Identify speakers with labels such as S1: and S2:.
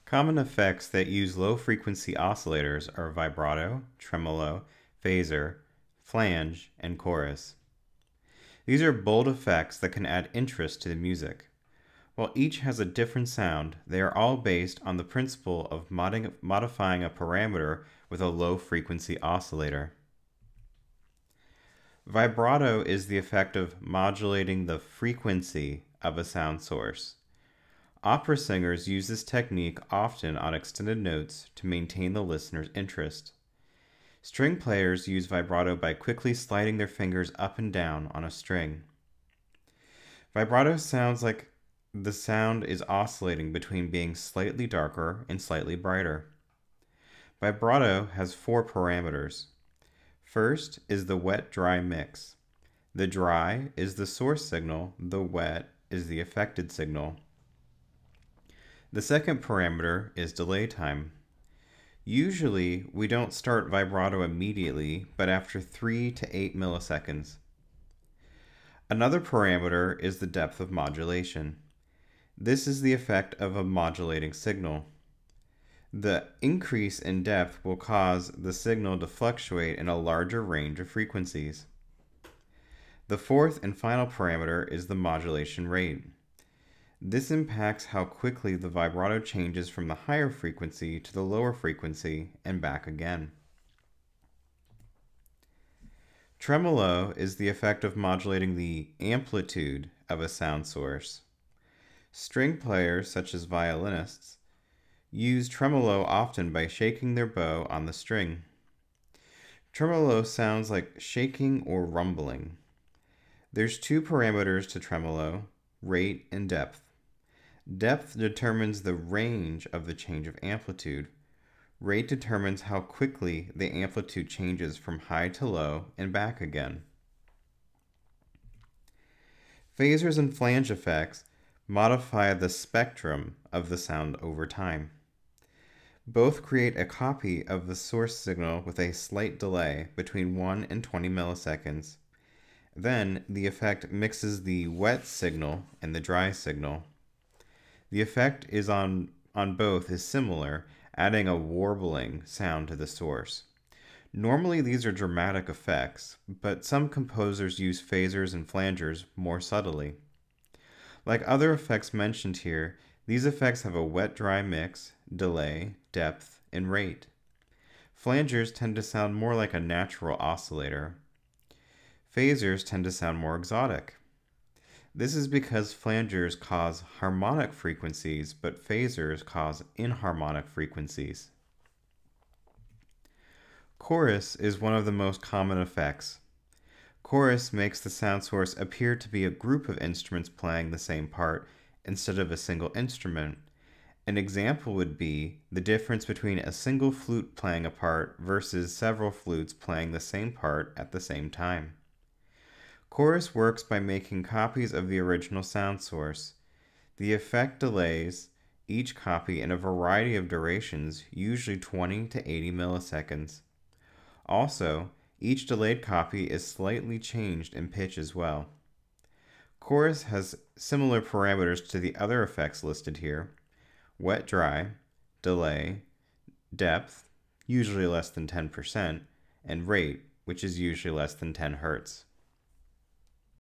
S1: Common effects that use low-frequency oscillators are vibrato, tremolo, phaser, flange, and chorus. These are bold effects that can add interest to the music. While each has a different sound, they are all based on the principle of modifying a parameter with a low-frequency oscillator. Vibrato is the effect of modulating the frequency of a sound source. Opera singers use this technique often on extended notes to maintain the listener's interest. String players use vibrato by quickly sliding their fingers up and down on a string. Vibrato sounds like the sound is oscillating between being slightly darker and slightly brighter. Vibrato has 4 parameters. First is the wet-dry mix. The dry is the source signal, the wet is the affected signal. The second parameter is delay time. Usually, we don't start vibrato immediately, but after 3 to 8 milliseconds. Another parameter is the depth of modulation. This is the effect of a modulating signal. The increase in depth will cause the signal to fluctuate in a larger range of frequencies. The fourth and final parameter is the modulation rate. This impacts how quickly the vibrato changes from the higher frequency to the lower frequency and back again. Tremolo is the effect of modulating the amplitude of a sound source. String players, such as violinists, use tremolo often by shaking their bow on the string. Tremolo sounds like shaking or rumbling. There's 2 parameters to tremolo, rate and depth. Depth determines the range of the change of amplitude. Rate determines how quickly the amplitude changes from high to low and back again. Phasers and flange effects modify the spectrum of the sound over time. Both create a copy of the source signal with a slight delay between 1 and 20 milliseconds. Then the effect mixes the wet signal and the dry signal. The effect is on both is similar, adding a warbling sound to the source. Normally these are dramatic effects, but some composers use phasers and flangers more subtly. Like other effects mentioned here, these effects have a wet-dry mix, delay, depth, and rate. Flangers tend to sound more like a natural oscillator. Phasers tend to sound more exotic. This is because flangers cause harmonic frequencies, but phasers cause inharmonic frequencies. Chorus is one of the most common effects. Chorus makes the sound source appear to be a group of instruments playing the same part instead of a single instrument. An example would be the difference between a single flute playing a part versus several flutes playing the same part at the same time. Chorus works by making copies of the original sound source. The effect delays each copy in a variety of durations, usually 20 to 80 milliseconds. Also, each delayed copy is slightly changed in pitch as well. Chorus has similar parameters to the other effects listed here: wet-dry, delay, depth, usually less than 10%, and rate, which is usually less than 10 Hz.